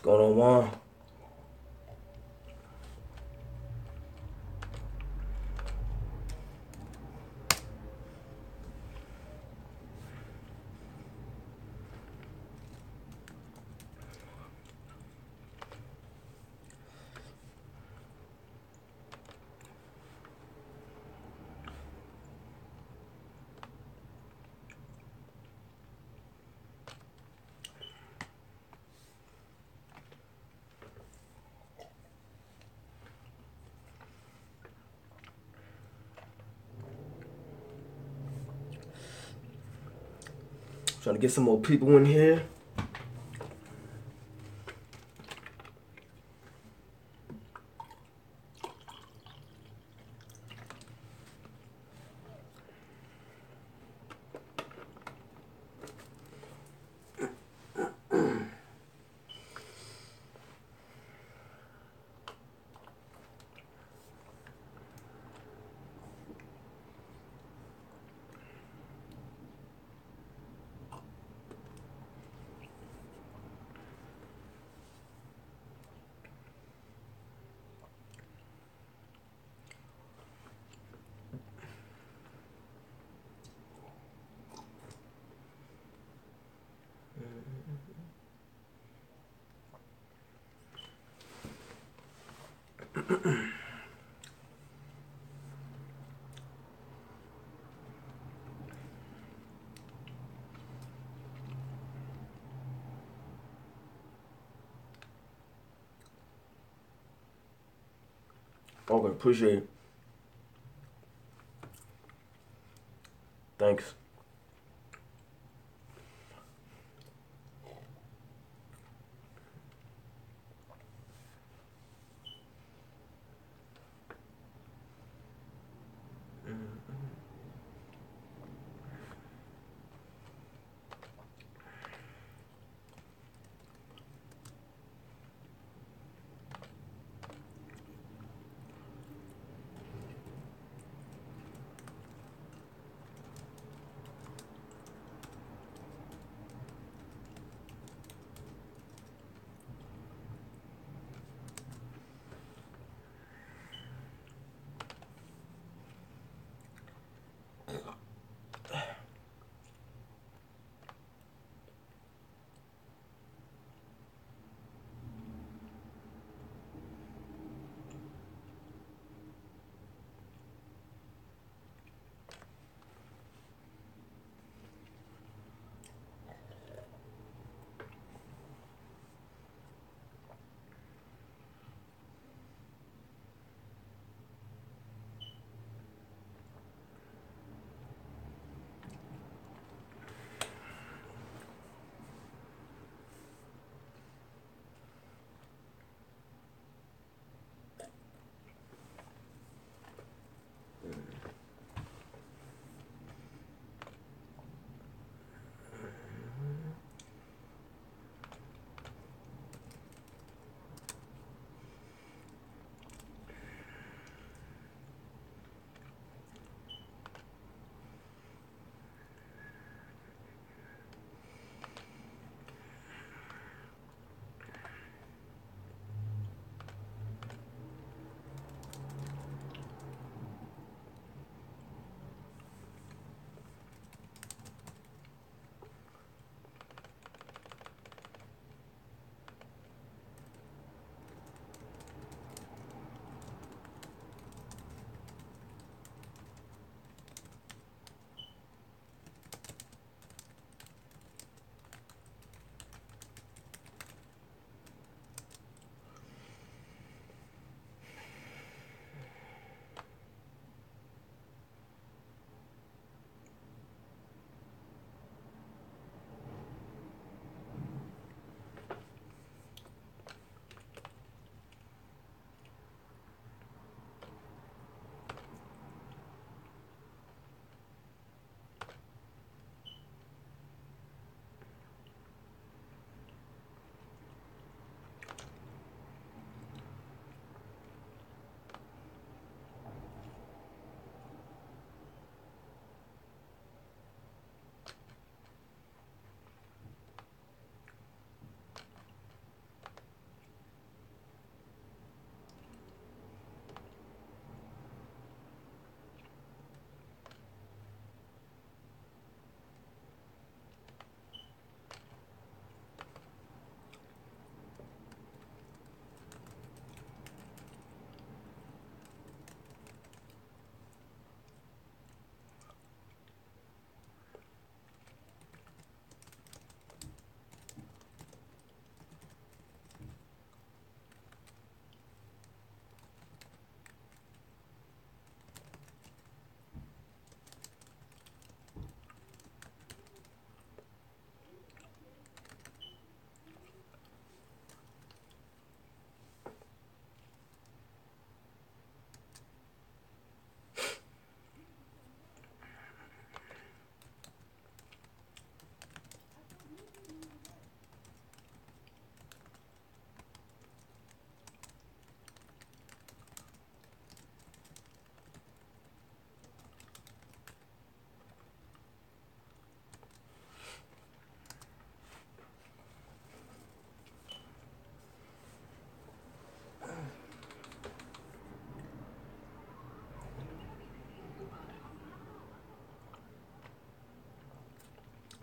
going on, Juan? Trying to get some more people in here. Okay, appreciate it. Thanks.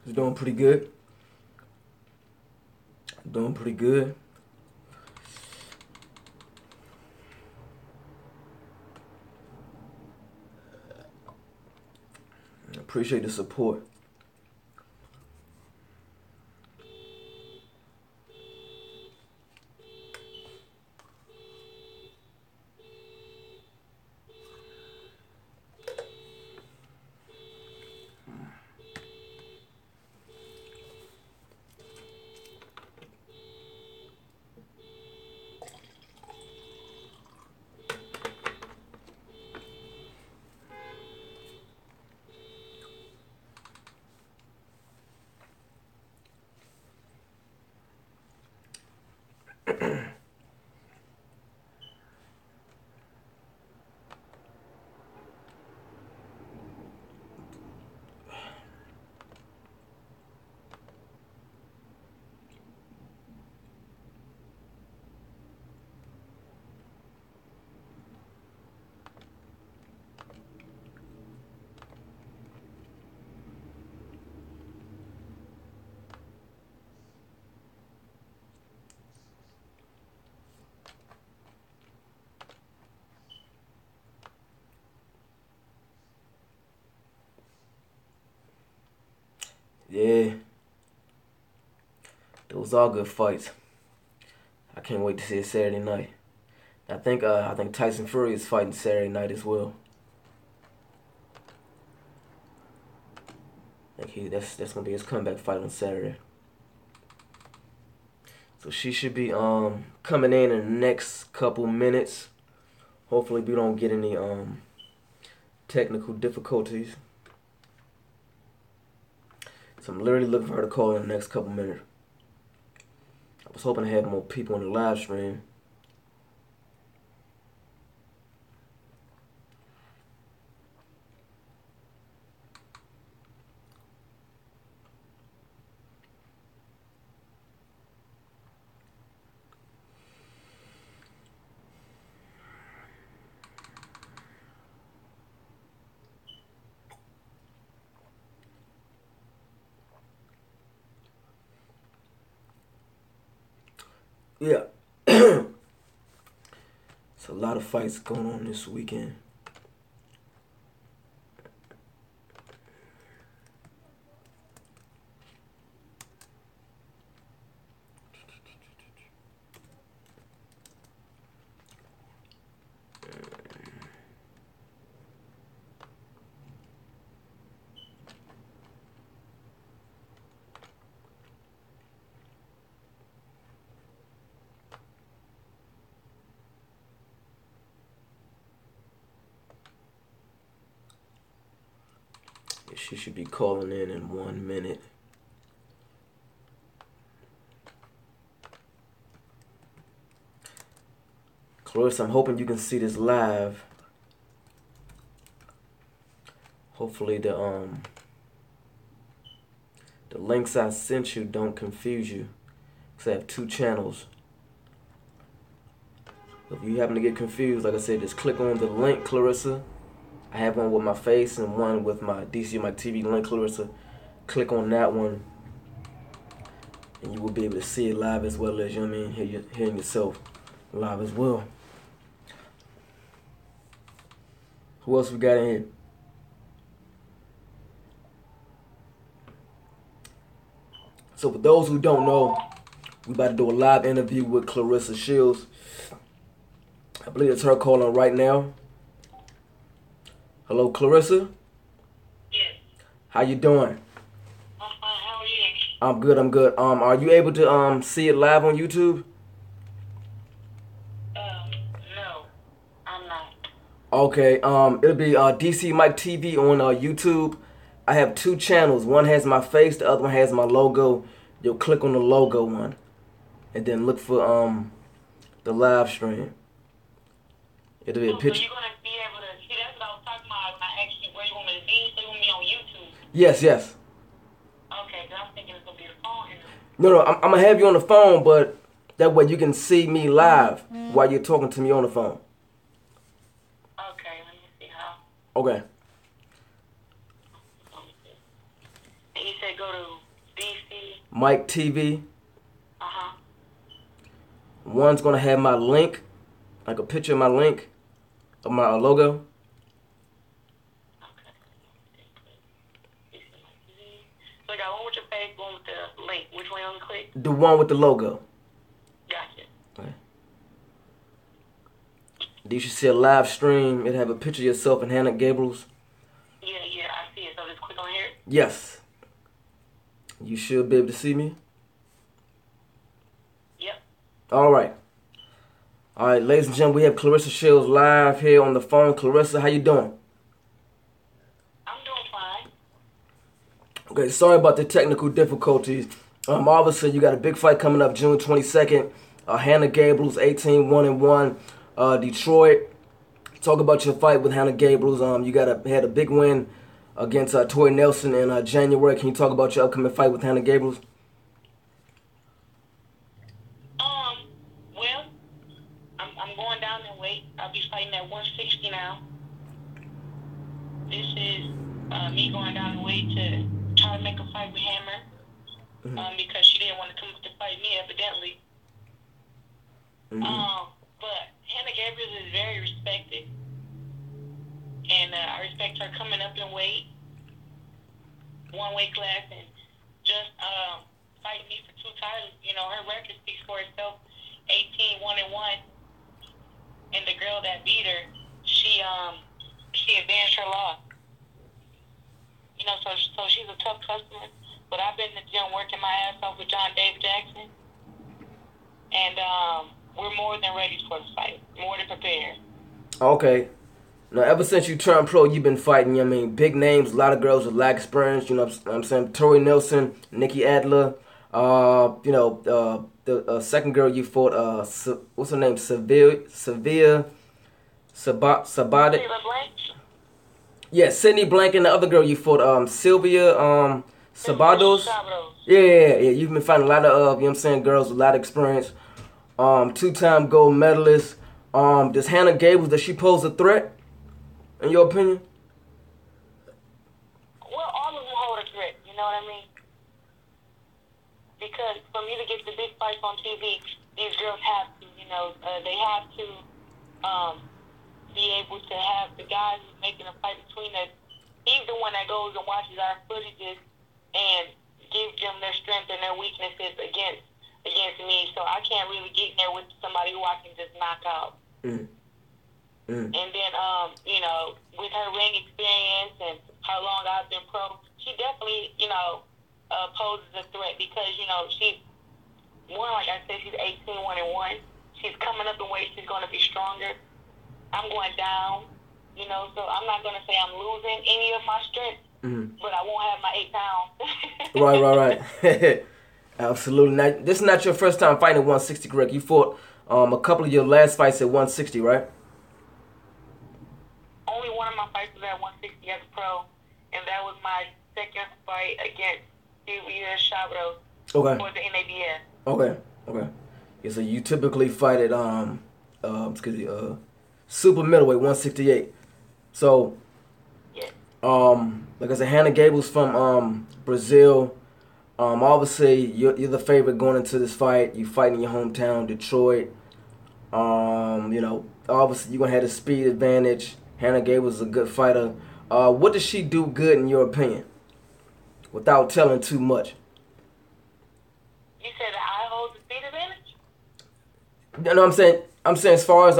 It's doing pretty good. Doing pretty good. Appreciate the support. Yeah, those all good fights. I can't wait to see it Saturday night. I think Tyson Fury is fighting Saturday night as well. I think that's gonna be his comeback fight on Saturday. So she should be coming in the next couple minutes. Hopefully we don't get any technical difficulties. So I'm literally looking for her to call in the next couple minutes. I was hoping to have more people on the live stream. Yeah. It's a lot of fights going on this weekend. She should be calling in 1 minute. Claressa, I'm hoping you can see this live. Hopefully the links I sent you don't confuse you, because I have 2 channels. If you happen to get confused, like I said, just click on the link, Claressa. I have one with my face and one with my DC My TV link, Claressa. Click on that one, and you will be able to see it live as well as, you know what I mean, hearing yourself live as well. Who else we got in here? So for those who don't know, we about to do a live interview with Claressa Shields. I believe it's her calling right now. Hello, Claressa? Yes. How you doing? I'm fine. How are you? I'm good, I'm good. Are you able to see it live on YouTube? No, I'm not. Okay, it'll be DC Mike TV on YouTube. I have 2 channels. One has my face, the other one has my logo. You'll click on the logo one, and then look for the live stream. It'll be a picture. So you're gonna be able to see? That's what I was talking about. I asked you where you want me to be. So you want me on YouTube? Yes, yes. Okay, 'cause I'm thinking it's gonna be a phone interview. No, I'm gonna have you on the phone, but that way you can see me live while you're talking to me on the phone. Okay, let me see how. Okay. And you said go to Mike TV. Uh-huh. One's gonna have my link, like a picture of my link, of my logo. Okay. So I got one with your face, one with the link. Which one you want to click? The one with the logo. Gotcha. Okay. You should see a live stream. It have a picture of yourself and Hanna Gabriels. Yeah, I see it. So just click on here. Yes. You should be able to see me. Yep. All right. All right, ladies and gentlemen, we have Claressa Shields live here on the phone. Claressa, how you doing? I'm doing fine. Okay, sorry about the technical difficulties. Obviously, you got a big fight coming up June 22nd. Hanna Gabriels, 18-1-1. Detroit. Talk about your fight with Hanna Gabriels. You had a big win against Tori Nelson in January. Can you talk about your upcoming fight with Hanna Gabriels? Well, I'm going down in weight. I'll be fighting at 160 now. This is me going down in weight to try to make a fight with Hammer. Because she didn't want to come up to fight me, evidently. But Hanna Gabriels is very respected. And I respect her coming up in weight, one weight class, and just fighting me for 2 titles. You know, her record speaks for itself, 18-1-1. And the girl that beat her, she avenged her loss. You know, so she's a tough customer. But I've been in the gym working my ass off with John David Jackson. And we're more than ready for the fight, more than prepared. Okay. Now, ever since you turned pro, you've been fighting, I mean, big names, a lot of girls with lack of experience, you know what I'm saying? Tori Nelson, Nikki Adler, the second girl you fought, what's her name? Sevilla Sabatic. Yeah, Sydney Blank, and the other girl you fought, Sylvia Sabados. Yeah. You've been fighting a lot of, you know what I'm saying, girls with a lot of experience. 2-time gold medalist. Does Hanna Gabriels, does she pose a threat, in your opinion? Well, all of them hold a threat, you know what I mean? Because for me to get the big fights on TV, these girls have to, you know, they have to be able to have the guys who's making a fight between us. He's the one that goes and watches our footages and gives them their strength and their weaknesses against me. So I can't really get in there with somebody who I can just knock out. And then, you know, with her ring experience and how long I've been pro, she definitely, you know, poses a threat because, you know, she's, one, like I said, she's 18-1-1. She's coming up in weight. She's going to be stronger. I'm going down, you know, so I'm not going to say I'm losing any of my strength, but I won't have my 8 pounds. Right. Absolutely. Now, this is not your first time fighting at 160, correct? You fought a couple of your last fights at 160, right? Only one of my fights was at 160 as a pro, and that was my second fight against Sylvia Sabados for the NABS. Okay. Yeah, so you typically fight at super middleweight 168. So like I said, Hanna Gabriels from Brazil. Obviously you're the favorite going into this fight. You fight in your hometown, Detroit. You know, obviously you're gonna have the speed advantage. Hanna Gabriels is a good fighter. What does she do good in your opinion? Without telling too much. You said that I hold the speed advantage? No, I'm saying as far as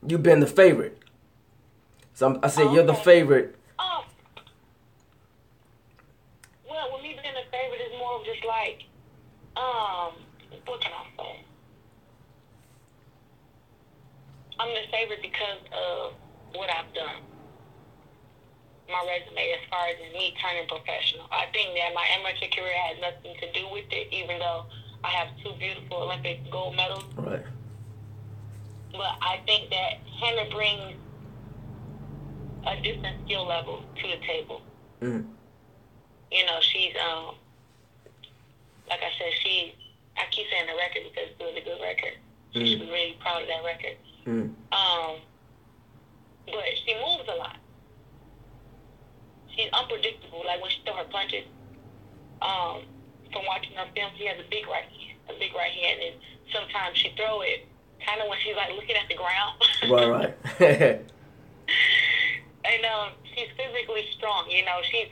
you've been the favorite. So I say you're the favorite. Well, with me being the favorite is more of just like, what can I say? I'm the favorite because of what I've done. My resume as far as me turning professional. I think that my amateur career had nothing to do with it, even though I have 2 beautiful Olympic gold medals. Right. But I think that Hanna brings a different skill level to the table. You know, she's, like I said, I keep saying the record because it's really a good record. She should be really proud of that record. But she moves a lot. She's unpredictable. Like when she throws her punches, from watching her film, she has a big right hand, and sometimes she throw it kind of when she's like looking at the ground. Right. And she's physically strong. You know, she's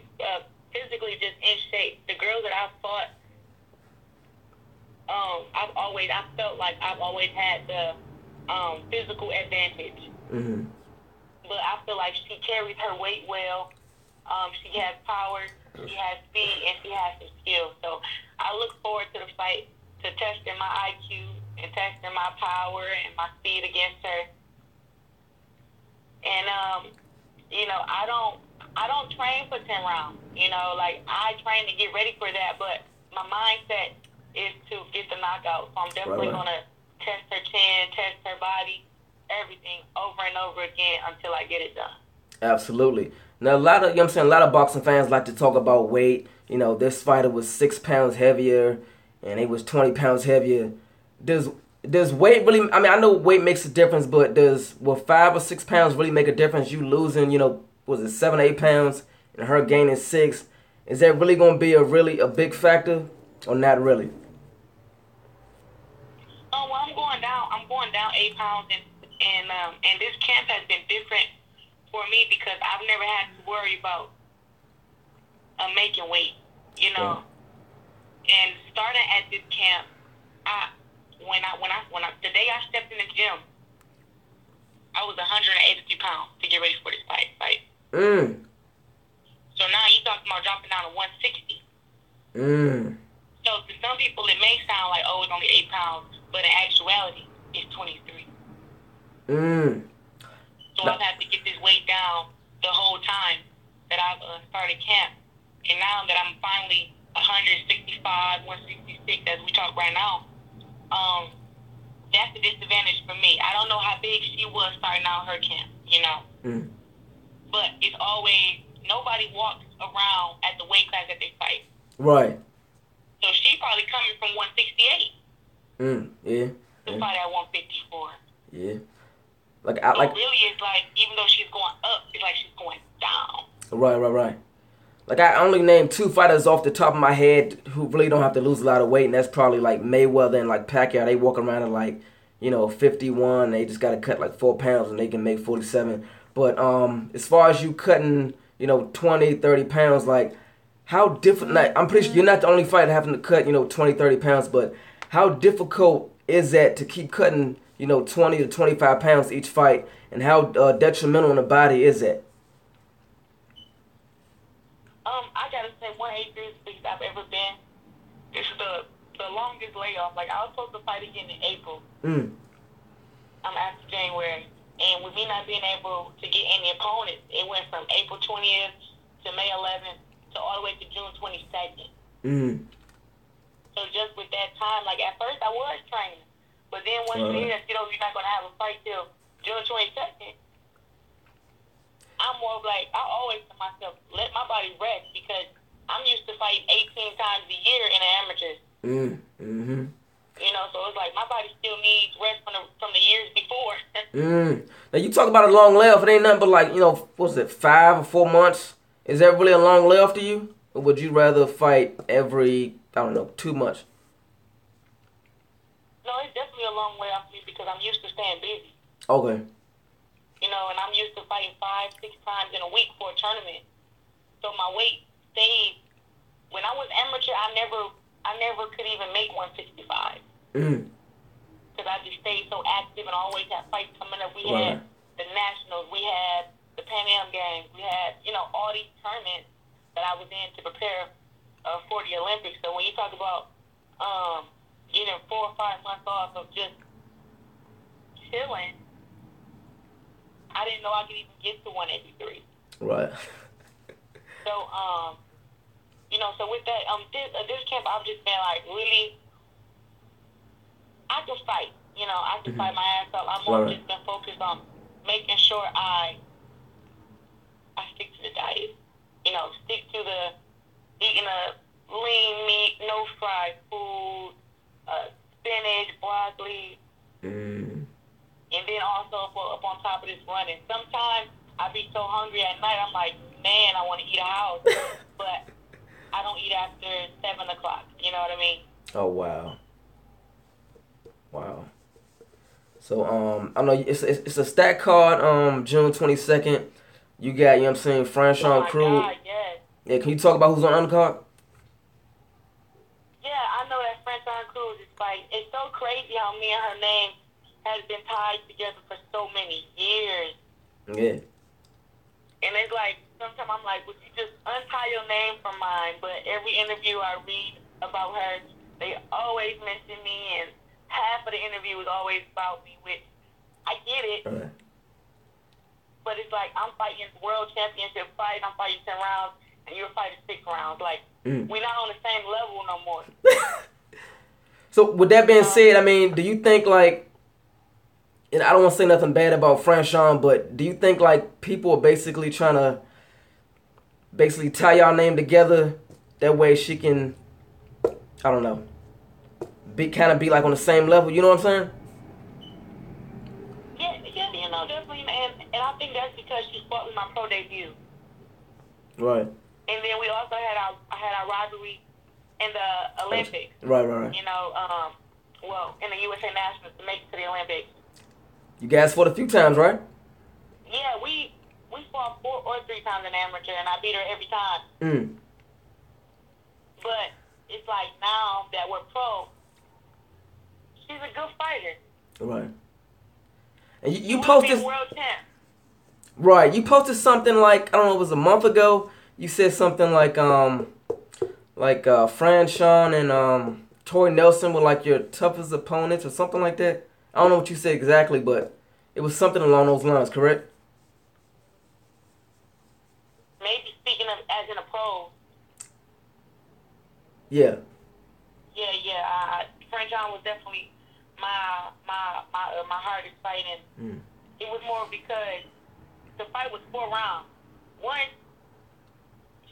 physically just in shape. The girls that I've fought, I felt like I've always had the physical advantage. Mm-hmm. But I feel like she carries her weight well. She has power, she has speed, and she has some skill. So I look forward to the fight, to testing my IQ and testing my power and my speed against her. And you know, I don't train for 10 rounds. You know, like I train to get ready for that, but my mindset is to get the knockout. So I'm definitely gonna test her chin, test her body, everything over and over again until I get it done. Absolutely. Now, a lot of, you know what I'm saying, a lot of boxing fans like to talk about weight. You know, this fighter was 6 pounds heavier and he was 20 pounds heavier. Does weight really, I mean, I know weight makes a difference, but will 5 or 6 pounds really make a difference? You losing, you know, was it 7 or 8 pounds and her gaining 6? Is that really going to be a big factor or not really? Oh, well, I'm going down 8 pounds, and this camp has been different for me because I've never had to worry about making weight, you know. Yeah. And starting at this camp, the day I stepped in the gym, I was 183 pounds to get ready for this fight. So now you're talking about dropping down to 160. So to some people, it may sound like, oh, it's only 8 pounds, but in actuality, it's 23. So I've had to get this weight down the whole time that I've started camp. And now that I'm finally 165, 166, as we talk right now, that's a disadvantage for me. I don't know how big she was starting out her camp, you know. But it's always, nobody walks around at the weight class that they fight. Right. So she probably coming from 168. Yeah. To fight at 154. Yeah. Really, it's like, even though she's going up, it's like she's going down. Right. Like, I only named 2 fighters off the top of my head who really don't have to lose a lot of weight, and that's probably, like, Mayweather and, like, Pacquiao. They walk around at, like, you know, 51. They just got to cut, like, 4 pounds, and they can make 47. But as far as you cutting, you know, 20, 30 pounds, like, how different... Like, I'm pretty sure you're not the only fighter having to cut, you know, 20, 30 pounds, but how difficult is that to keep cutting, you know, 20 to 25 pounds each fight, and how detrimental on the body is that? I gotta say, 183 is the biggest I've ever been. This is the longest layoff. Like, I was supposed to fight again in April. After January. And with me not being able to get any opponents, it went from April 20th to May 11th to all the way to June 22nd. So just with that time, like, at first I was training. But then once you hear that, you know, you're not going to have a fight till June 22nd, I'm more of like, I always tell myself, let my body rest, because I'm used to fighting 18 times a year in the amateurs. You know, so it's like my body still needs rest from the years before. Now, you talk about a long layoff. It ain't nothing but, like, you know, what's it, 5 or 4 months? Is that really a long layoff to you? Or would you rather fight every, I don't know, 2 months? No, it's definitely a long layoff for me because I'm used to staying busy. Okay. You know, and I'm used to fighting 5, 6 times in a week for a tournament. So my weight stayed. When I was amateur, I never could even make 165. Because I just stayed so active and always had fights coming up. We had the Nationals, we had the Pan Am Games, we had, you know, all these tournaments that I was in to prepare for the Olympics. So when you talk about getting 4 or 5 months off of just chilling, I didn't know I could even get to 183. Right. So, you know, so with that, this camp, I've just been like, really, I can fight. You know, I can fight my ass off. I'm more just been focused on making sure I stick to the diet. You know, stick to the eating a lean meat, no fried food, spinach, broccoli, and then also up on top of this running. Sometimes I be so hungry at night, I'm like, man, I want to eat a house, but I don't eat after 7 o'clock. You me. Oh, wow. Wow. So, I know it's a stat card, June 22nd. You got, you know what I'm saying, Oh Franchon my Crew. God, yes. Yeah, can you talk about who's on undercard? Yeah, I know that Franchon Cruz is fight. It's so crazy how me and her name has been tied together for so many years. Yeah. And it's like, sometimes I'm like, would you just untie your name from mine? But every interview I read about her, they always mention me, and half of the interview is always about me, which I get it. Right. But it's like, I'm fighting world championship fight, I'm fighting 10 rounds, and you're fighting 6 rounds. Like, we're not on the same level no more. So, with that being said, I mean, do you think, like, and I don't want to say nothing bad about Franchon, but do you think, like, people are basically trying to basically tie y'all name together? That way she can, I don't know, be like on the same level, you know what I'm saying? Yeah, you know, definitely. And I think that's because she fought with my pro debut. Right. And then we also had our rivalry in the Olympics. Right. You know, well, in the USA Nationals to make it to the Olympics. You guys fought a few times, right? Yeah, we fought 4 or 3 times in amateur, and I beat her every time. But it's like now that we're pro, she's a good fighter. Right. And you She posted, be a world champ. right? You posted something like, I don't know, it was a month ago. You said something like Franchon and Tori Nelson were like your toughest opponents or something like that. I don't know what you said exactly, but it was something along those lines, correct? Maybe speaking of as in a pro. Yeah. Yeah. Franchon was definitely my hardest fight, and it was more because the fight was 4 rounds. One,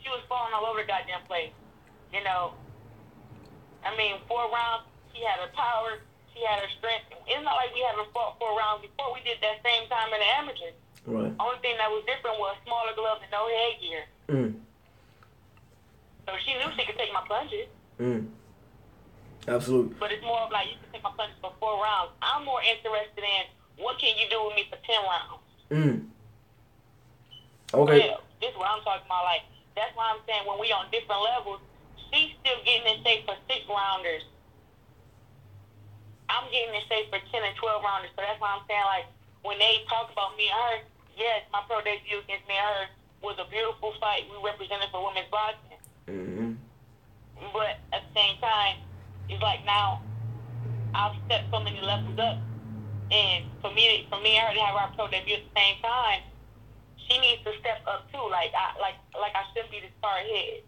she was falling all over the goddamn place. You know, I mean, 4 rounds. She had her power. She had her strength. It's not like we haven't fought 4 rounds before. We did that same time in the amateurs. Right. Only thing that was different was smaller gloves and no headgear. So she knew she could take my punches. Absolutely. But it's more of like, you can take my punches for 4 rounds. I'm more interested in what can you do with me for 10 rounds. Okay. Well, this is what I'm talking about. Like, that's why I'm saying when we on different levels, she's still getting in shape for 6 rounders. I'm getting in shape for 10 and 12 rounders. So that's why I'm saying, like, when they talk about me and her, yes, my pro debut against me and her was a beautiful fight. We represented for women's boxing. But at the same time, it's like now I've stepped so many levels up, and for me and her to have our pro debut at the same time, she needs to step up too. Like I shouldn't be this far ahead.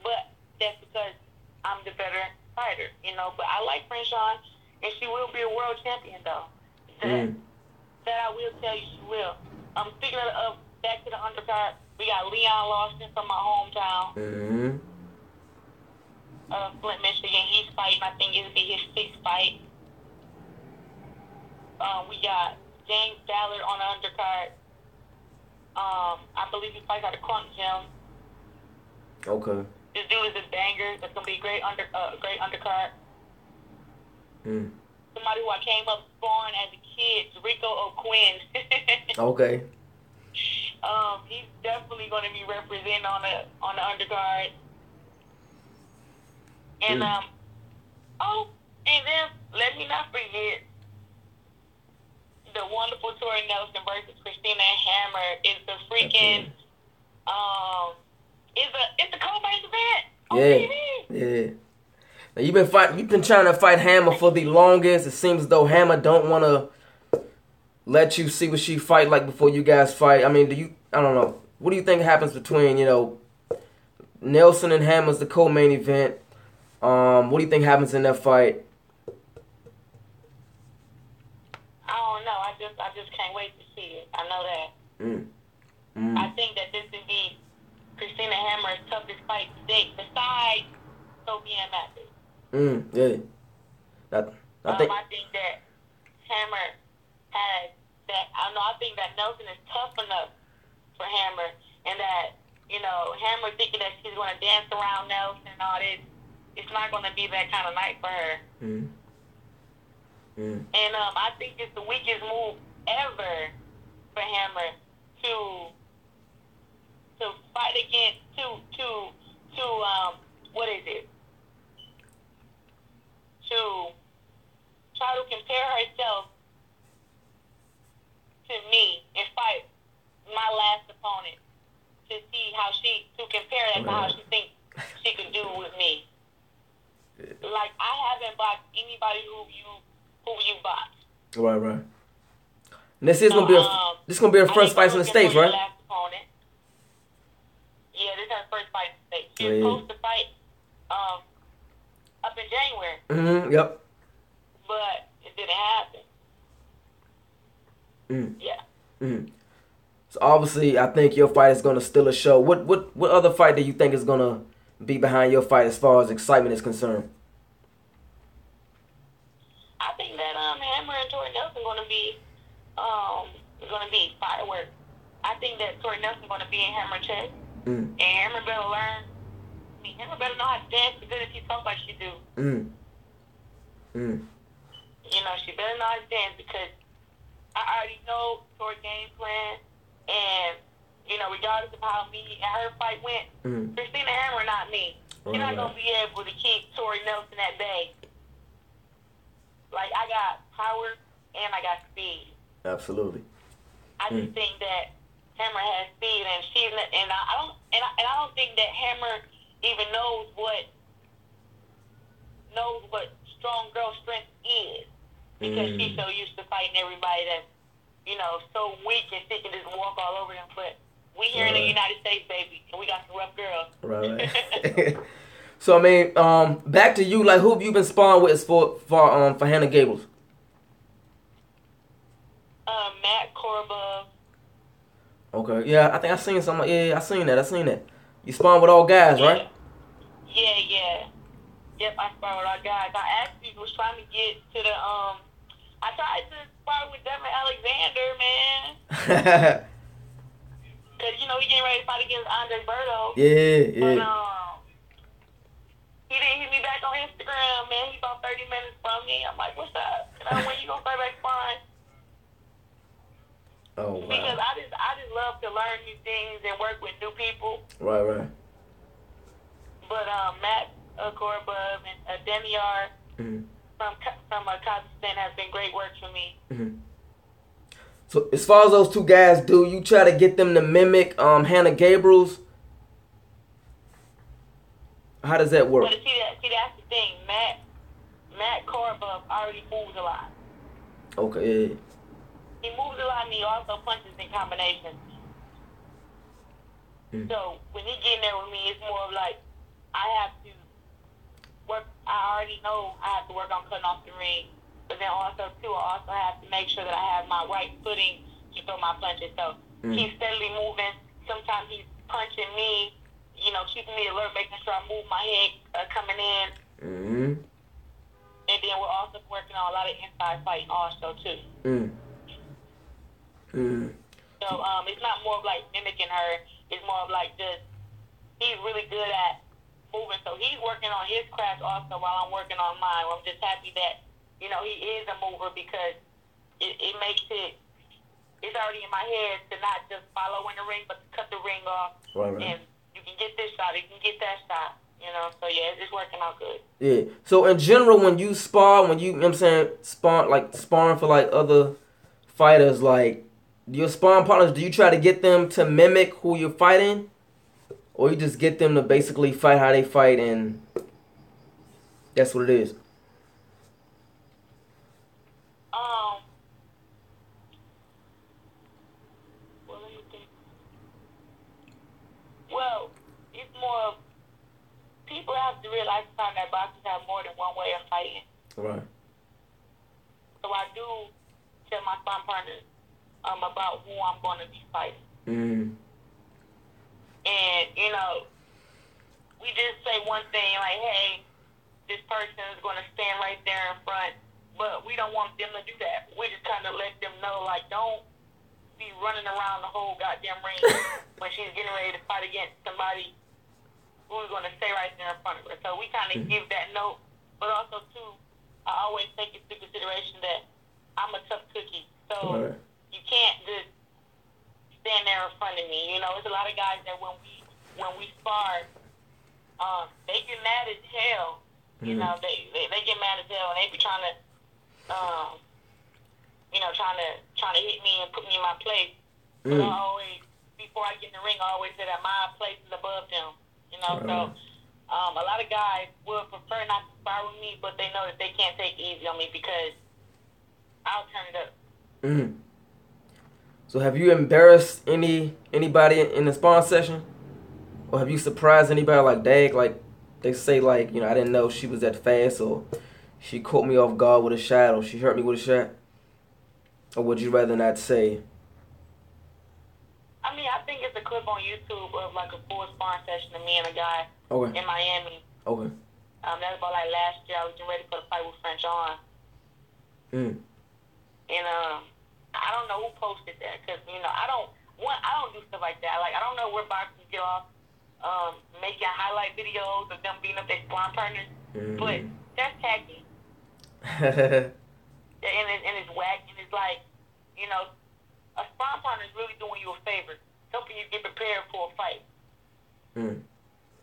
But that's because I'm the better fighter, you know. But I like Franchon, and she will be a world champion though. That I will tell you, she will. Speaking of back to the undercard, we got Leon Lawson from my hometown. Flint, Michigan. He's fighting. I think it'll be his 6th fight. We got James Ballard on the undercard. I believe he fights out of Crunk Gym. Okay. This dude is a banger. That's gonna be a great undercard. Somebody who I came up sparring as a kid, Rico O'Quinn. Okay. He's definitely going to be representing on the undercard. And and then let me not forget the wonderful Tori Nelson versus Christina Hammer. It's the freaking it's a co-main event on TV. Yeah. Now you've been trying to fight Hammer for the longest. It seems as though Hammer don't want to let you see what she fight like before you guys fight. I mean, I don't know. What do you think happens between, Nelson and Hammer's the co-main event? What do you think happens in that fight? I don't know. I just can't wait to see it. I know that. I think that this would be Christina Hammer's toughest fight to date, besides Sophie and Mathis. Yeah. I think that Hammer has that. I think that Nelson is tough enough for Hammer, and that Hammer Hammer thinking that she's going to dance around Nelson and all this, it's not going to be that kind of night for her. And I think it's the weakest move ever for Hammer to fight against what is it? To try to compare herself to me and fight my last opponent to see how to compare that to how she thinks she could do with me. Like, I haven't boxed anybody who you boxed. Right. And this is gonna be her first fight in the States, right? Last opponent. Yeah, this is her first fight in the States. She was supposed to fight up in January. Yep. But it didn't happen. Yeah. So obviously, I think your fight is gonna steal a show. What other fight do you think is gonna be behind your fight as far as excitement is concerned? I think that Hammer and Tori Nelson gonna be fireworks. I think that Tori Nelson gonna be in Hammer chest, and Hammer better learn. I mean, Hammer better know how to dance as good as she talks like she do. You know, she better know how to dance because I already know Tori game plan, and you know, regardless of how me and her fight went, Christina Hammer, not me. She's not gonna be able to keep Tori Nelson at bay. Like, I got power and I got speed. Absolutely. I just think that Hammer has speed, and I don't think that Hammer even knows what strong girl strength is, because she's so used to fighting everybody that's, you know, so weak and she can just walk all over them. But we here in the United States, baby, and we got some rough girls. Right. So I mean, back to you. Like, who have you been sparring with for Hanna Gabriels? Matt Corba. Okay. Yeah, I think I seen something. Yeah, I seen that. You sparring with all guys, right? Yeah. Yep, I sparred with all guys. I actually was trying to get to the I tried to spar with Devin Alexander, man. Cause you know he getting ready to fight against Andre Berto. Yeah. But he didn't hit me back on Instagram, man. He's about 30 minutes from me. I'm like, what's up? And when you gonna start back sparring? Oh wow. Because I just love to learn new things and work with new people. Right. But Matt Korobov and Demiar from Kazakhstan have been great work for me. So as far as those two guys, do you try to get them to mimic Hanna Gabriels? How does that work? But see, that's the thing. Matt Korobov already moves a lot. Okay. He moves a lot, and he also punches in combination. So when he get in there with me, it's more of like I have to work. I already know I have to work on cutting off the ring, but then also too, I also have to make sure that I have my right footing to throw my punches. So he's steadily moving. Sometimes he's punching me, you know, keeping me alert, making sure I move my head coming in. And then we're also working on a lot of inside fighting also too. So it's not more of like mimicking her. It's more of like just he's really good at moving. So he's working on his craft also while I'm working on mine. I'm just happy that, you know, he is a mover because it makes it's already in my head to not just follow in the ring, but to cut the ring off. Right. And you can get this shot, you can get that shot. You know, so yeah, it's working out good. Yeah. So in general, when you spar, you know what I'm saying, sparring for like other fighters, like your sparring partners, do you try to get them to mimic who you're fighting? Or you just get them to basically fight how they fight and that's what it is? Well, let me think. Well, it's more of people have to realize sometimes that boxers have more than one way of fighting. Right. So I do tell my sparring partners about who I'm going to be fighting. And, you know, we just say one thing like, hey, this person is going to stand right there in front, but we don't want them to do that. We just kind of let them know, like, don't be running around the whole goddamn ring when she's getting ready to fight against somebody who's going to stay right there in front of her. So we kind of give that note, but also too, I always take into consideration that I'm a tough cookie, so you can't just stand there in front of me. You know, there's a lot of guys that when we spar, they get mad as hell. You know, they get mad as hell, and they be trying to, trying to hit me and put me in my place. But I always, before I get in the ring, I always say that my place is above them. You know, so a lot of guys would prefer not to spar with me, but they know that they can't take it easy on me because I'll turn it up. So have you embarrassed anybody in the sparring session? Or have you surprised anybody like, dang, like they say like, you know, I didn't know she was that fast, or she caught me off guard with a shot, or she hurt me with a shot? Or would you rather not say? I mean, I think it's a clip on YouTube of like a full sparring session of me and a guy in Miami. Okay. That was about like last year. I was getting ready for the fight with French on. And I don't know who posted that because I don't do stuff like that. Like I don't know where boxers get off making highlight videos of them beating up their sparring partners, but that's tacky. and it's whack, and it's like a sparring partner is really doing you a favor, helping you get prepared for a fight.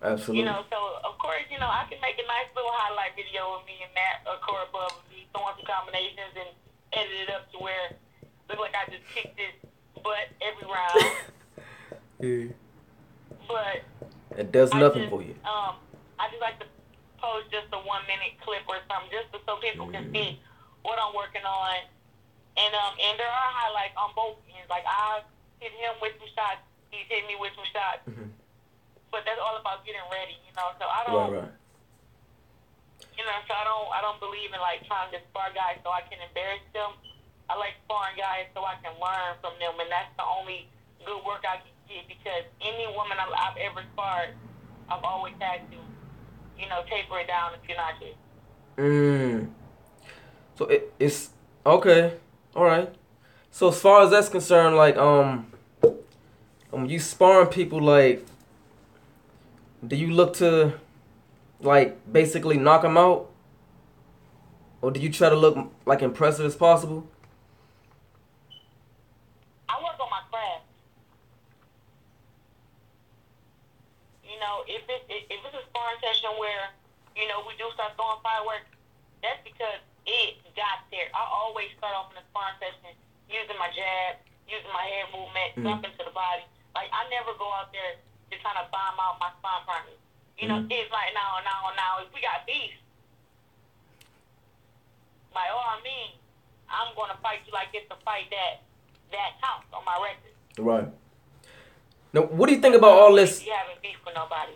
Absolutely. So of course I can make a nice little highlight video of me and Matt or Corey above me throwing some combinations and edit it up to where look like I just kicked his butt every round. But it does nothing for you. I just like to post just a 1-minute clip or something, just so people can see what I'm working on. And there are highlights on both ends. Like I hit him with some shots, he's hit me with some shots. But that's all about getting ready, So I don't. Right. So I don't believe in like trying to spar guys so I can embarrass them. I like sparring guys so I can learn from them, and that's the only good work I can get because any woman I've ever sparred, I've always had to, taper it down if you're not good. So it's okay, all right. So as far as that's concerned, like you sparring people, like, do you look to like basically knock them out, or do you try to look like impressive as possible? I work on my craft. If it's a sparring session where we do start throwing fireworks, that's because it got there. I always start off in the sparring session using my jab, using my head movement, jumping to the body. Like I never go out there to try to bomb out my sparring partners. It's like now. If we got beef, by all means, I'm going to fight you like it's a fight that counts on my record. Right. Now, what do you think about all this? You having beef with nobody,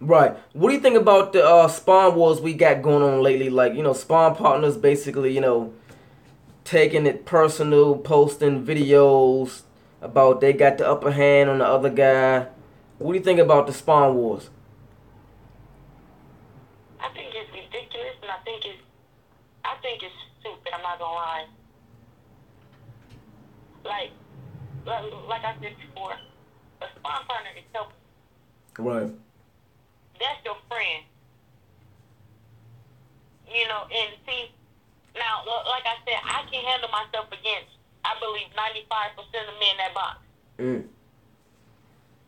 Right. What do you think about the spawn wars we got going on lately? Like, spawn partners basically, taking it personal, posting videos about they got the upper hand on the other guy. What do you think about the spawn wars? I think it's ridiculous, and I think it's stupid. I'm not gonna lie. Like I said before, a sparring partner is helping. Right. That's your friend. And see, now, like I said, I can handle myself against, I believe, 95% of men that box.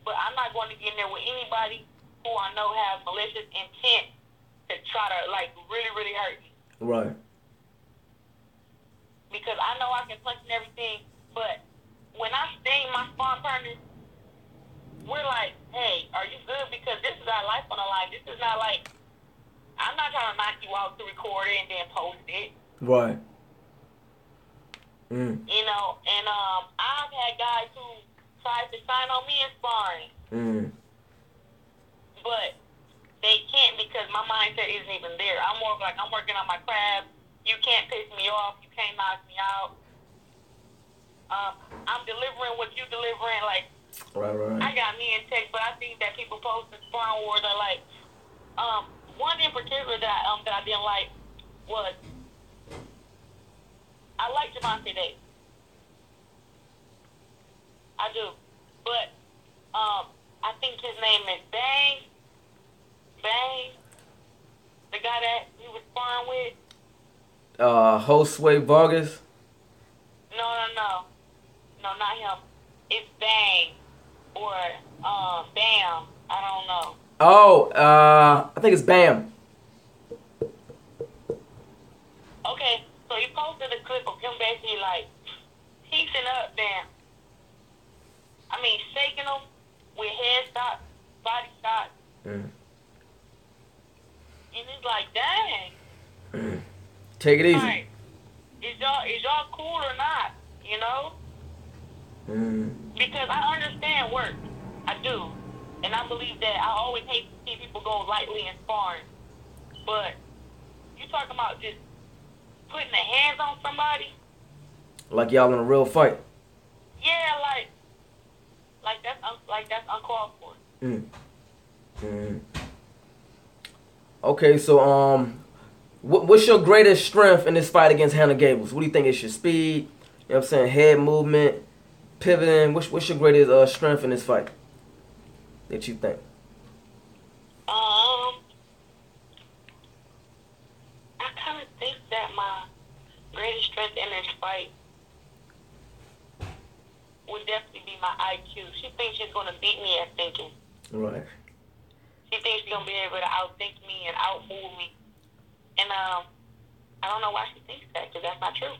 But I'm not going to get in there with anybody who I know have malicious intent to try to, like, really, really hurt me. Right. Because I know I can punch and everything, but when I sting my sparring partners, we're like, hey, are you good? Because this is our life on the line. This is not like, I'm not trying to knock you out to record it and then post it. Right. And I've had guys who tried to sign on me in sparring. But they can't because my mindset isn't even there. I'm more like, I'm working on my craft. You can't piss me off. You can't knock me out. I'm delivering what you delivering. Like, right. I got me in tech, but I think that people posting sparring wars are like, one in particular that I didn't like was, I like Javante Davis. I do. But I think his name is Bang Josue Vargas. No, no, no. No, not him. It's Bang or Bam. I don't know. Oh, I think it's Bam. Okay, so he posted a clip of him basically like piecing up Bam. I mean, shaking him with head shots, body shots, Mm. and it's like, dang. Take it easy. Like, is y'all cool or not? You know? Mm. Because I understand work. I do. And I believe that I always hate to see people go lightly in sparring. But you talking about just putting the hands on somebody? Like y'all in a real fight. Yeah, like that's uncalled for. Mm. Mm. Okay, so what's your greatest strength in this fight against Hanna Gabriels? What do you think is your speed? You know what I'm saying? Head movement, pivoting. What's your greatest strength in this fight that you think? I kind of think that my greatest strength in this fight would definitely be my IQ. She thinks she's going to beat me at thinking. Right. She thinks she's going to be able to outthink me and outmove me. And I don't know why she thinks that, because that's not true.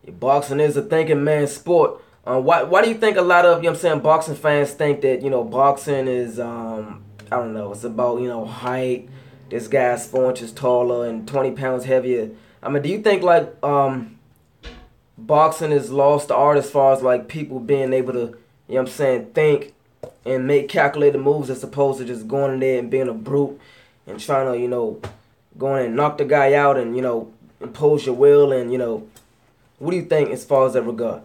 Boxing is a thinking man's sport. Why do you think a lot of, you know what I'm saying, boxing fans think that, boxing is, I don't know, it's about, height. This guy's 4 inches taller and 20 pounds heavier. I mean, do you think, like, boxing is lost the art as far as, like, people being able to, you know what I'm saying, think and make calculated moves as opposed to just going in there and being a brute and trying to, go in and knock the guy out and, impose your will and, what do you think as far as that regard?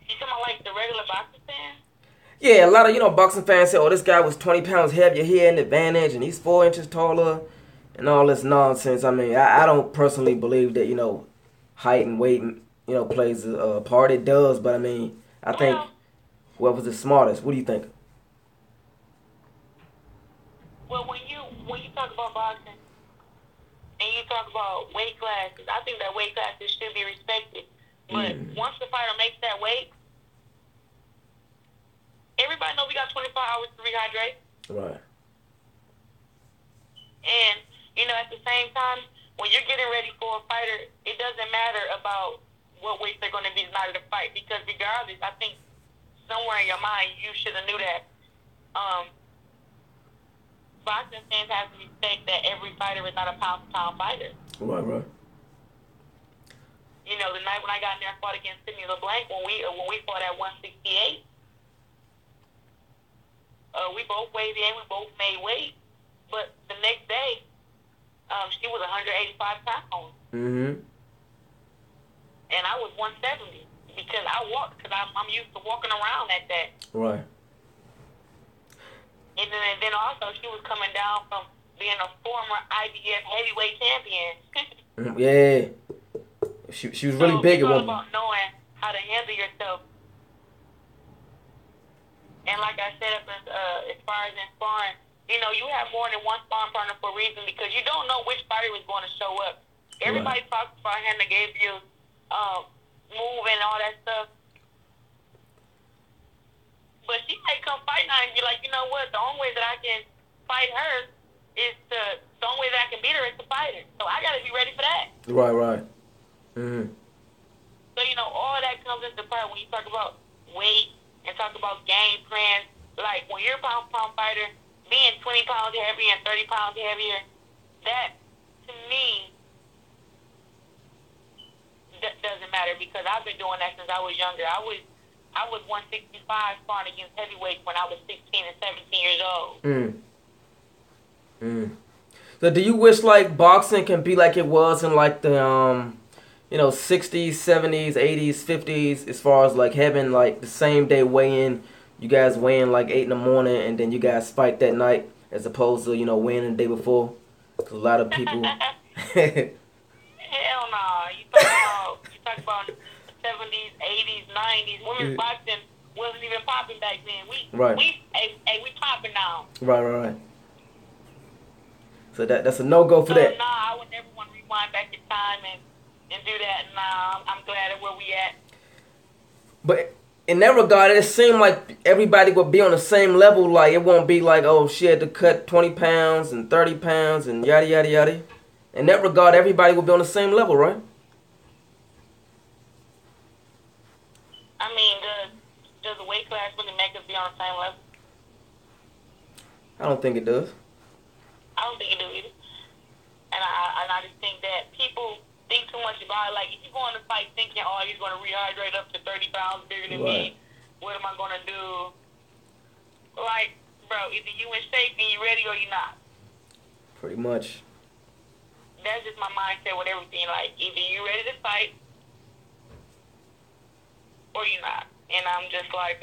You talking about like the regular boxing fan? Yeah, a lot of, boxing fans say, oh, this guy was 20 pounds heavier, he had an advantage, and he's 4 inches taller, and all this nonsense. I mean, I don't personally believe that, height and weight, plays a part. It does, but I mean, I think Well, whoever's the smartest. What do you think? well, when you talk about boxing and you talk about weight classes, I think that weight classes should be respected. But once the fighter makes that weight, everybody knows we got 24 hours to rehydrate. Right. And, at the same time, when you're getting ready for a fighter, it doesn't matter about what weight they're going to be tonight of the fight. Because regardless, I think somewhere in your mind, you should have knew that. Boxing fans have to respect that every fighter is not a pound-for-pound fighter. Right. The night when I got in there and fought against Sidney LeBlanc, when we fought at 168, we both weighed in, we both made weight. But the next day, she was 185 pounds. Mm-hmm. And I was 170 because I walked, because I'm used to walking around at that. Right. And then also she was coming down from being a former IBF heavyweight champion. Yeah. She was really big at one point. It's all point. about knowing how to handle yourself. And like I said, as far as in sparring, you have more than one sparring partner for a reason because you don't know which fighter is going to show up. Everybody talks about Hanna Gabriels move and all that stuff. But she may come fight now and be like, you know what, the only way that I can fight her is the only way that I can beat her is to fight her. So I got to be ready for that. Right. Mm-hmm. So, all that comes into play when you talk about weight and talk about game plans. Like, when you're a pound-for-pound fighter, being 20 pounds heavier and 30 pounds heavier, that, to me, that doesn't matter because I've been doing that since I was younger. I was 165 sparring against heavyweights when I was 16 and 17 years old. So do you wish like boxing can be like it was in like the 60s, 70s, 80s, 50s as far as like having like the same day weigh-in, you guys weigh in like 8 in the morning and then you guys fight that night as opposed to weighing the day before? Cause a lot of people. Hell no. You talk about the 70s, 80s, 90s. Women's boxing wasn't even popping back then. Right. We popping now. Right. So that's a no-go for that. Nah, I would never want to rewind back in time and do that. Nah, I'm glad at where we at. But in that regard, it seemed like everybody would be on the same level. Like, it won't be like, oh, she had to cut 20 pounds and 30 pounds and yada, yada, yada. In that regard, everybody will be on the same level, right? I mean, does the weight class really make us be on the same level? I don't think it does. I don't think it do either. And I just think that people think too much about it. Like, if you go in a fight thinking, oh, he's going to rehydrate up to 30 pounds bigger than me, what am I going to do? Like, bro, either you in shape and you ready or you not. Pretty much. That's just my mindset with everything. Like, either you ready to fight or you not. And I'm just like,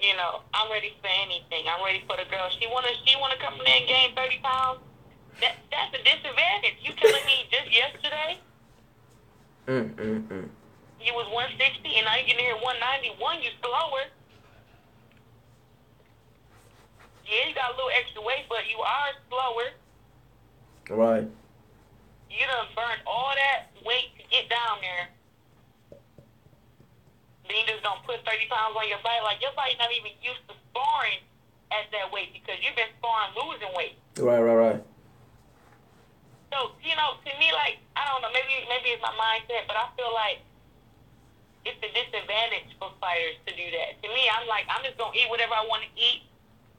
you know, I'm ready for anything. I'm ready for the girl. She wanna come in there and gain 30 pounds. That's a disadvantage. You telling me just yesterday you was 160 and now you getting here 191. You slower. Yeah, you got a little extra weight, but you are slower. Right. You done burned all that weight to get down there. Then you just don't put 30 pounds on your body. Like, your body's not even used to sparring at that weight because you've been sparring losing weight. Right. So, you know, to me, like, I don't know, maybe it's my mindset, but I feel like it's a disadvantage for fighters to do that. To me, I'm like, I'm just going to eat whatever I want to eat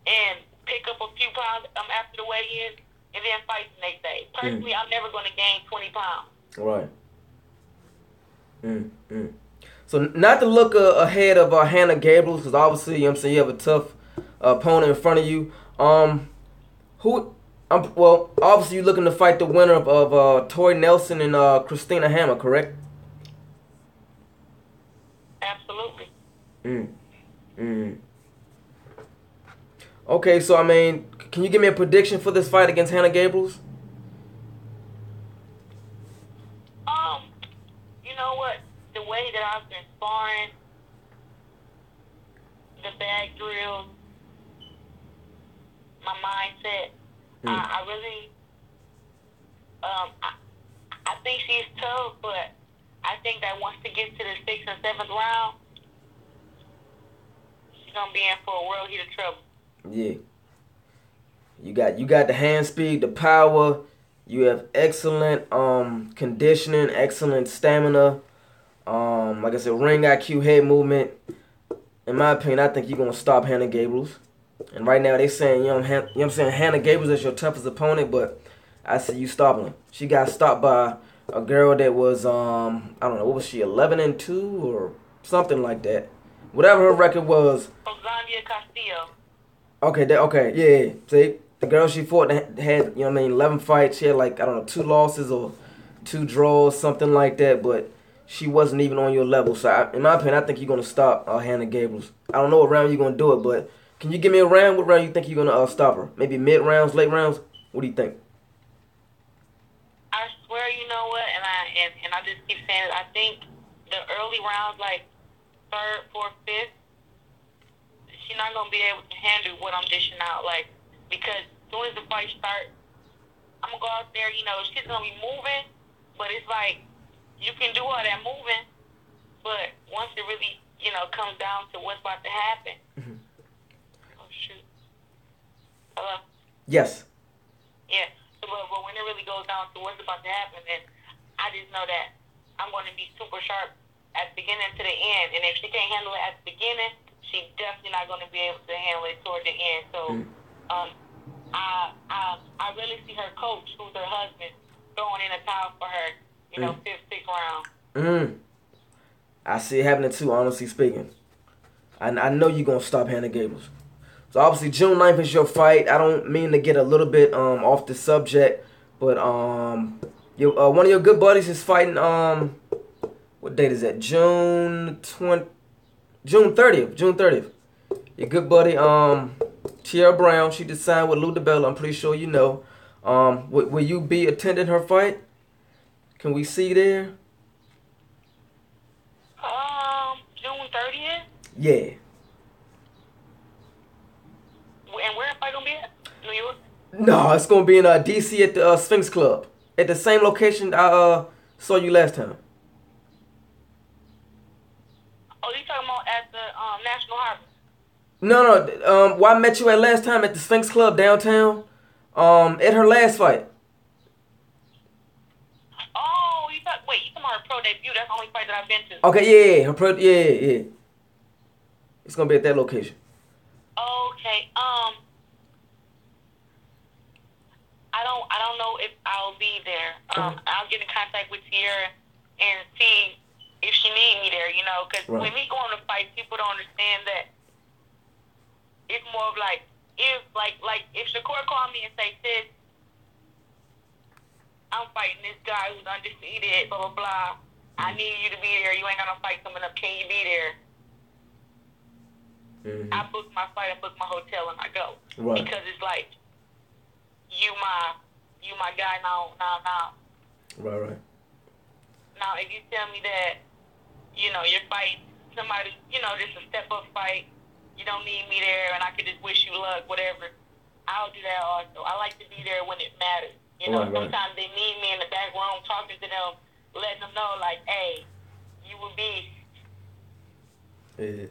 and pick up a few pounds after the weigh-in and then fight the next day. Personally, I'm never going to gain 20 pounds. Right. So not to look ahead of Hanna Gabriels, because obviously, you know what I'm saying, you have a tough opponent in front of you. Well, obviously you're looking to fight the winner of Tori Nelson and Christina Hammer, correct? Absolutely. Okay, so I mean, can you give me a prediction for this fight against Hanna Gabriels? You know what? The way that I've been sparring, the bag drills, my mindset, I really, I think she's tough, but I think that once she gets to the 6th and 7th round, she's gonna be in for a world heat of trouble. Yeah. You got the hand speed, the power. You have excellent conditioning, excellent stamina. Like I said, ring IQ, head movement. In my opinion, I think you're gonna stop Hanna Gabriels. And right now they saying, you know what I'm saying, Hanna Gabriels is your toughest opponent, but I see you stopping her. She got stopped by a girl that was I don't know, what was she, 11-2 or something like that. Whatever her record was. Zandia Castillo. Okay, yeah. See, the girl she fought had, you know what I mean, 11 fights. She had like, I don't know, 2 losses or 2 draws, something like that. But she wasn't even on your level. So, in my opinion, I think you're going to stop Hanna Gabriels. I don't know what round you're going to do it, but can you give me a round? What round you think you're going to stop her? Maybe mid-rounds, late rounds? What do you think? I swear, you know what, and I just keep saying it. I think the early rounds, like 3rd, 4th, 5th, she's not going to be able to handle what I'm dishing out. Like, because as soon as the fight starts, I'm going to go out there, you know, she's going to be moving, but it's like, you can do all that moving, but once it really, you know, comes down to what's about to happen. Oh, shoot. Hello? Yes. Yeah. So, but when it really goes down to what's about to happen, then I just know that I'm going to be super sharp at the beginning to the end. And if she can't handle it at the beginning, she's definitely not going to be able to handle it toward the end. So, I really see her coach, who's her husband, throwing in a towel for her, you know, 5th, 6th round. I see it happening too, honestly speaking. I know you're going to stop Hanna Gabriels. So, obviously, June 9th is your fight. I don't mean to get a little bit off the subject, but one of your good buddies is fighting, what date is that? June 30th. June 30th. Your good buddy, Tierra Brown, she just signed with Lou DiBella. I'm pretty sure you know. Will you be attending her fight? Can we see you there? Yeah. And where the fight gonna be at? New York? No, it's gonna be in DC at the Sphinx Club, at the same location I saw you last time. Oh, you talking about at the National Harbor? No. Where I met you at last time at the Sphinx Club downtown. At her last fight. Oh, you talking about her pro debut? That's the only fight that I've been to. Okay, yeah, her pro, yeah. It's gonna be at that location. Okay. I don't know if I'll be there. I'll get in contact with Sierra and see if she need me there. You know, because Right. when we go on a fight, people don't understand that it's more of like if Shakur called me and say, "Sis, I'm fighting this guy who's undefeated, blah blah blah. I need you to be there. You ain't got no fight coming up. Can you be there?" Mm-hmm. I book my flight, I book my hotel, and I go. Right. Because it's like you my guy now. Right. Now, if you tell me that you're fighting somebody, just a step up fight, you don't need me there, and I could just wish you luck, whatever. I'll do that also. I like to be there when it matters. Right. Sometimes they need me in the back room talking to them, letting them know like, hey, you will be. Yeah.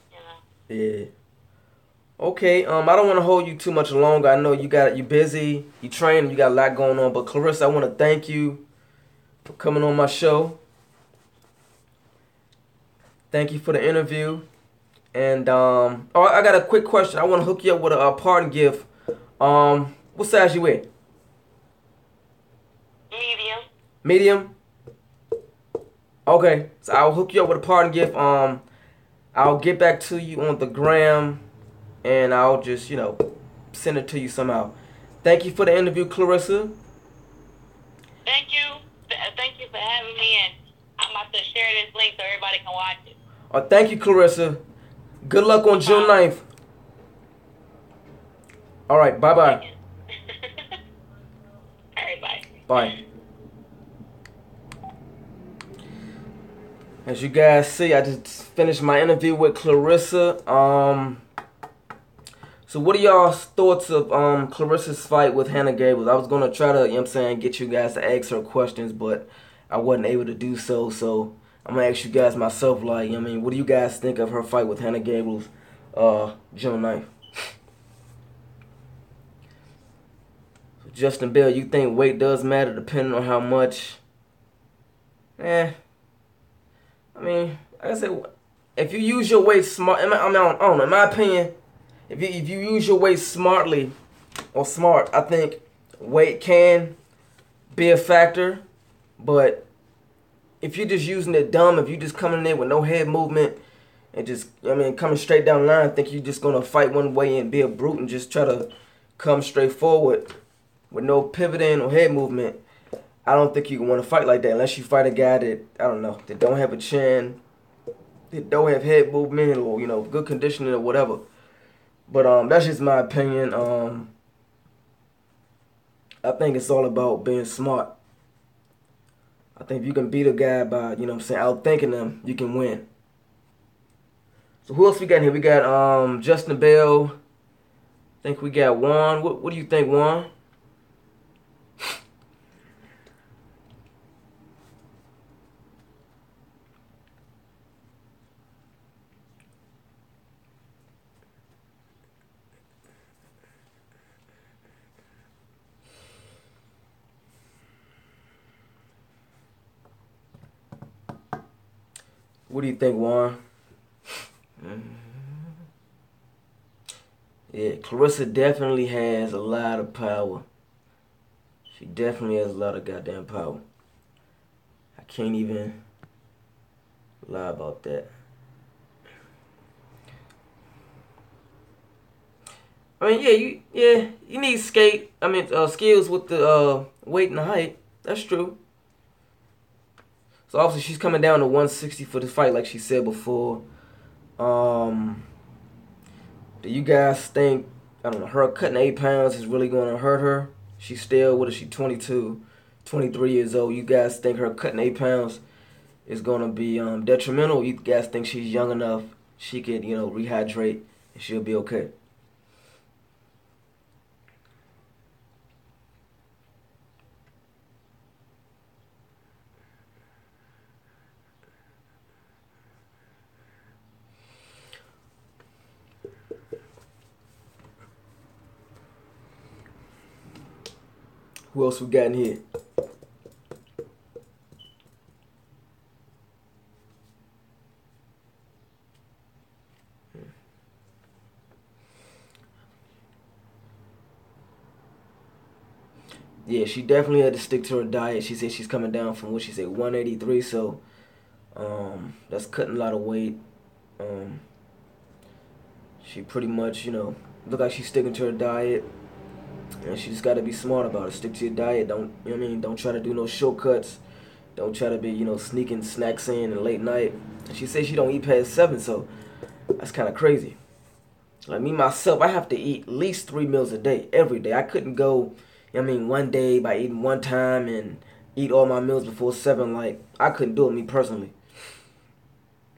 You know. Yeah. Okay, I don't want to hold you too much longer. I know you're busy, you training, you got a lot going on. But Claressa, I want to thank you for coming on my show. Thank you for the interview. And I got a quick question. I want to hook you up with a parting gift. What size you wear? Medium. Medium. Okay, so I'll hook you up with a parting gift. I'll get back to you on the gram. And I'll just, send it to you somehow. Thank you for the interview, Claressa. Thank you. Thank you for having me, and I'm about to share this link so everybody can watch it. Oh, thank you, Claressa. Good luck on June 9th. All right, bye-bye. All right, bye. Bye. As you guys see, I just finished my interview with Claressa. So what are y'all's thoughts of Claressa's fight with Hanna Gabriels? I was going to try to, get you guys to ask her questions, but I wasn't able to do so. So I'm going to ask you guys myself, like, what do you guys think of her fight with Hanna Gabriels June 9th? Justin Bell, you think weight does matter depending on how much? Like I said, if you use your weight smart, I don't know, in my opinion, if you use your weight smartly or smart, I think weight can be a factor. But if you're just using it dumb, if you're just coming in there with no head movement and just, coming straight down the line, I think you're just going to fight one way and be a brute and just try to come straight forward with no pivoting or head movement. I don't think you can want to fight like that unless you fight a guy that, that don't have a chin, that don't have head movement or, good conditioning or whatever. But that's just my opinion. I think it's all about being smart. I think if you can beat a guy by, outthinking him, you can win. So who else we got here? We got Justin Bell. I think we got Juan. What do you think, Juan? What do you think, Juan? Yeah, Claressa definitely has a lot of power. She definitely has a lot of goddamn power. I can't even lie about that. You need skills with the weight and the height. That's true. So obviously she's coming down to 160 for the fight, like she said before. Do you guys think, her cutting 8 pounds is really going to hurt her? She's still, what is she, 22, 23 years old. You guys think her cutting 8 pounds is going to be detrimental? You guys think she's young enough she can, rehydrate and she'll be okay. Who else we got in here? Yeah, she definitely had to stick to her diet. She said she's coming down from what she said 183, so that's cutting a lot of weight. Um, she pretty much, look like she's sticking to her diet, and she just got to be smart about it. Stick to your diet. Don't, don't try to do no shortcuts. Don't try to be, sneaking snacks in and late night. And she says she don't eat past 7, so that's kind of crazy. Like me myself, I have to eat at least 3 meals a day, every day. I couldn't go, one day by eating one time and eat all my meals before 7. Like, I couldn't do it, me personally.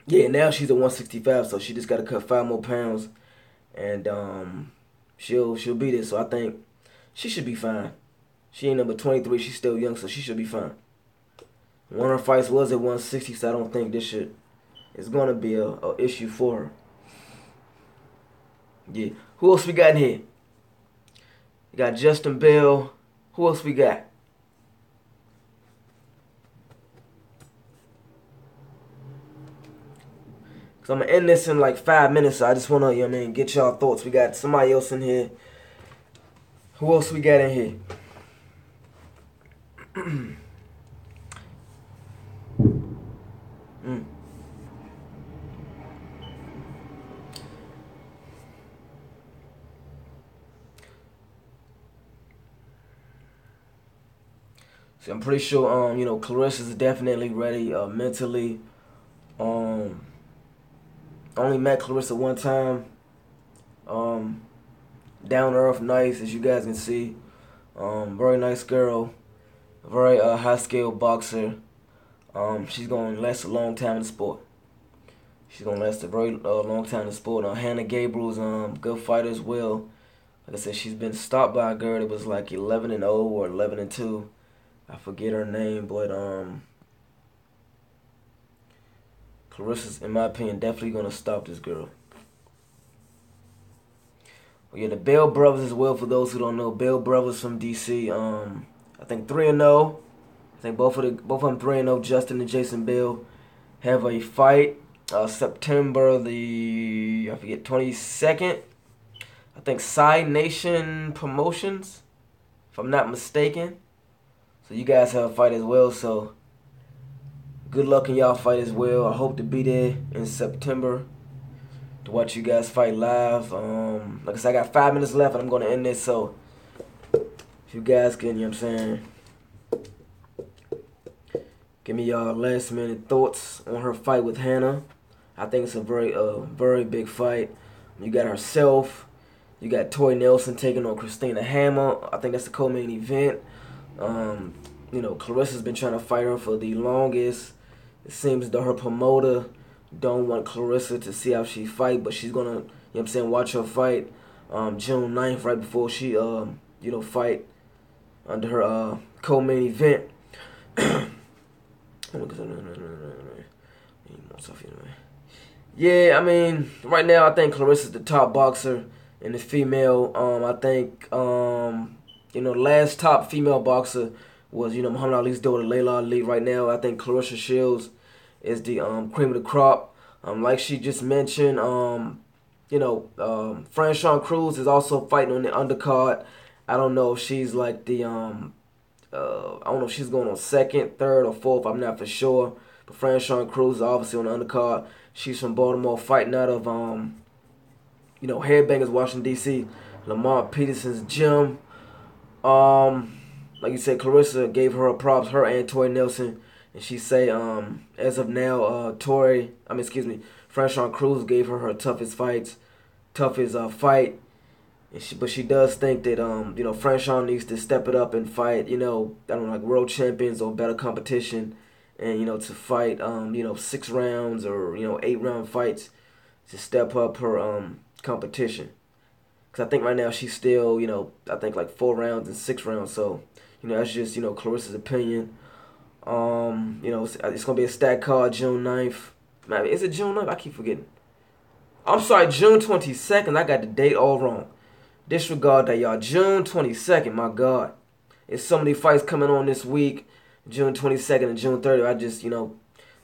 Yeah, now she's at 165, so she just got to cut 5 more pounds, and she'll beat it. So I think she should be fine. She ain't number 23. She's still young, so she should be fine. One of her fights was at 160, so I don't think this shit is gonna be a issue for her. Yeah. Who else we got in here? We got Justin Bell. Who else we got? So I'm gonna end this in like 5 minutes. So I just wanna, get y'all thoughts. We got somebody else in here. Who else we got in here? So I'm pretty sure, Claressa is definitely ready mentally. Um, only met Claressa one time. Down to earth, nice, as you guys can see. Very nice girl. Very high scale boxer. She's gonna last a long time in the sport. She's gonna last a very long time in the sport. Hanna Gabriels, good fighter as well. Like I said, she's been stopped by a girl that was like 11-0 or 11-2. I forget her name, but Claressa's, in my opinion, definitely gonna stop this girl. Well, yeah, the Bell brothers as well. For those who don't know, Bell brothers from DC. I think 3-0. I think both of them 3-0. Justin and Jason Bell have a fight September the 22nd. I think Side Nation Promotions, if I'm not mistaken. So you guys have a fight as well. So good luck in y'all fight as well. I hope to be there in September to watch you guys fight live. Like I said, I got 5 minutes left and I'm going to end this. So if you guys can, give me y'all last minute thoughts on her fight with Hanna. I think it's a very big fight. You got herself. You got Tori Nelson taking on Christina Hammer. I think that's the co-main event. Claressa's been trying to fight her for the longest. It seems that her promoter don't want Claressa to see how she fight, but she's gonna, watch her fight June 9th, right before she, fight under her co-main event. Yeah, right now I think Claressa's the top boxer in the female. I think, the last top female boxer was, Muhammad Ali's daughter, Layla Ali. Right now, I think Claressa Shields is the cream of the crop. Like she just mentioned, Franchon Cruz is also fighting on the undercard. I don't know if she's like the, I don't know if she's going on second, third, or fourth. I'm not for sure. But Franchon Cruz is obviously on the undercard. She's from Baltimore, fighting out of, Headbangers, Washington, D.C., Lamar Peterson's gym. Like you said, Claressa gave her props, her and Tori Nelson. And she say, as of now, Franchon Cruz gave her toughest fight. But she does think that, Franchon needs to step it up and fight, like world champions or better competition. And, to fight, 6 rounds or, 8-round fights. to step up her competition. Because I think right now she's still, I think like 4 rounds and 6 rounds. So, that's just, Claressa's opinion. It's going to be a stat card June 9th. Man, is it June 9th? I keep forgetting. I'm sorry, June 22nd. I got the date all wrong. Disregard that, y'all. June 22nd, my God. There's so many fights coming on this week. June 22nd and June 30th. I just, my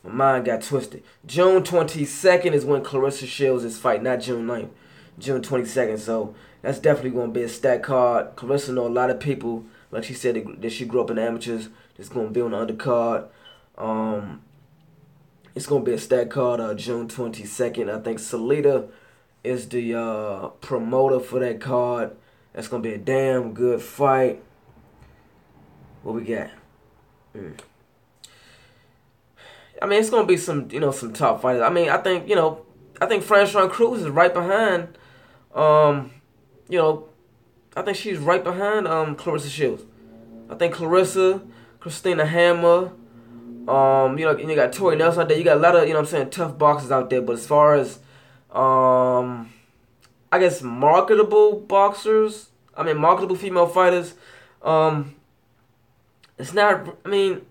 mind got twisted. June 22nd is when Claressa Shields is fighting, not June 9th. June 22nd. So that's definitely going to be a stat card. Claressa know a lot of people. Like she said, that she grew up in the amateurs. Just going to be on the undercard. It's going to be a stat card June 22nd. I think Salita is the promoter for that card. That's going to be a damn good fight. What we got? I mean, it's going to be some, some top fighters. I mean, I think Franchon Cruz is right behind, I think she's right behind Claressa Shields. I think Claressa, Christina Hammer, you got Tori Nelson out there. You got a lot of, tough boxers out there. But as far as, I guess, marketable boxers, marketable female fighters, it's not, I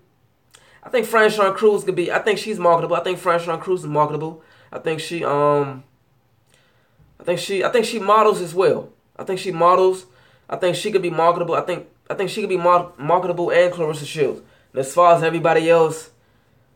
think Franchon Cruz could be, I think she's marketable. I think Franchon Cruz is marketable. I think she models as well. I think she models. I think she could be marketable. I think she could be marketable and Claressa Shields. And as far as everybody else,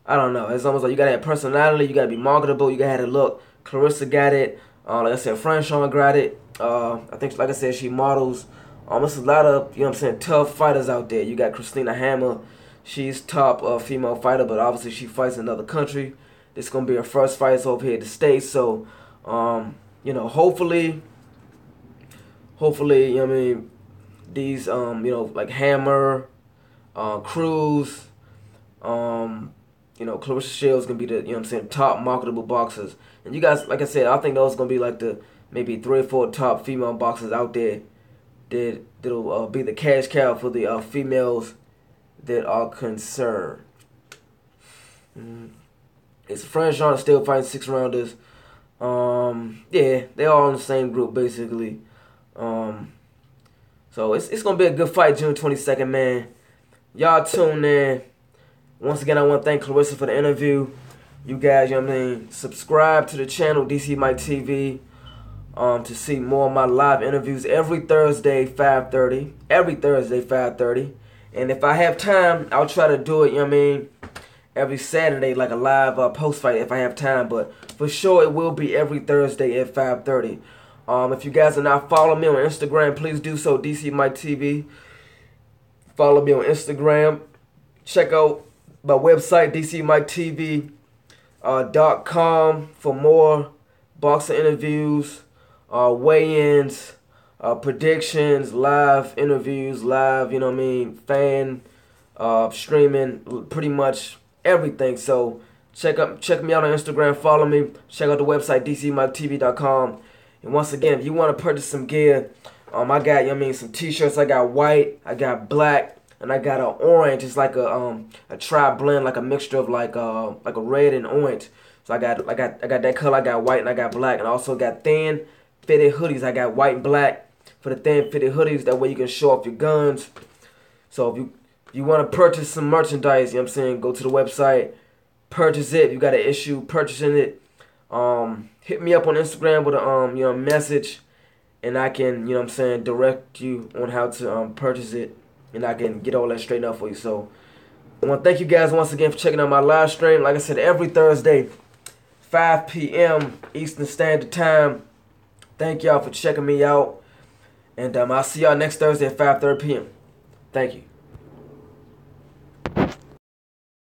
I don't know. It's almost like you gotta have personality. You gotta be marketable. You gotta have a look. Claressa got it. Like I said, Franchon got it. I think, like I said, she models. There's a lot of tough fighters out there. You got Christina Hammer. She's top female fighter, but obviously she fights in another country. This is gonna be her first fight over here in the States. So, hopefully, these like Hammer, Cruz, Claressa Shields gonna be the top marketable boxers. And you guys, like I said, I think those gonna be like the maybe 3 or 4 top female boxers out there that'll be the cash cow for the females that are concerned. It's Franchon still fighting 6 rounders. Yeah, they all in the same group basically. So it's gonna be a good fight June 22nd, man. Y'all tune in. Once again, I want to thank Claressa for the interview. You guys, subscribe to the channel DC Mike TV to see more of my live interviews every Thursday 5:30. Every Thursday 5:30. And if I have time, I'll try to do it, every Saturday, like a live post-fight if I have time. But for sure, it will be every Thursday at 5:30. If you guys are not following me on Instagram, please do so, DC Mike TV. Follow me on Instagram. Check out my website, DCMikeTV.com, for more boxing interviews, weigh-ins, predictions, live interviews, live, fan streaming, pretty much everything. So check me out on Instagram, follow me, check out the website, DCMikeTV.com. And once again, if you want to purchase some gear, I got, some t-shirts. I got white, I got black, and I got an orange. It's like a tri-blend, like a mixture of like a red and orange. So I got that color. I got white and I got black, and I also got thin fitted hoodies. I got white and black for the thin fitted hoodies. That way you can show off your guns. So if you want to purchase some merchandise, go to the website, purchase it. If you got an issue purchasing it, hit me up on Instagram with a message, and I can direct you on how to purchase it, and I can get all that straightened up for you. So I want to thank you guys once again for checking out my live stream. Like I said, every Thursday 5 p.m. Eastern Standard Time. Thank y'all for checking me out, and I'll see y'all next Thursday at 5:30 p.m. Thank you.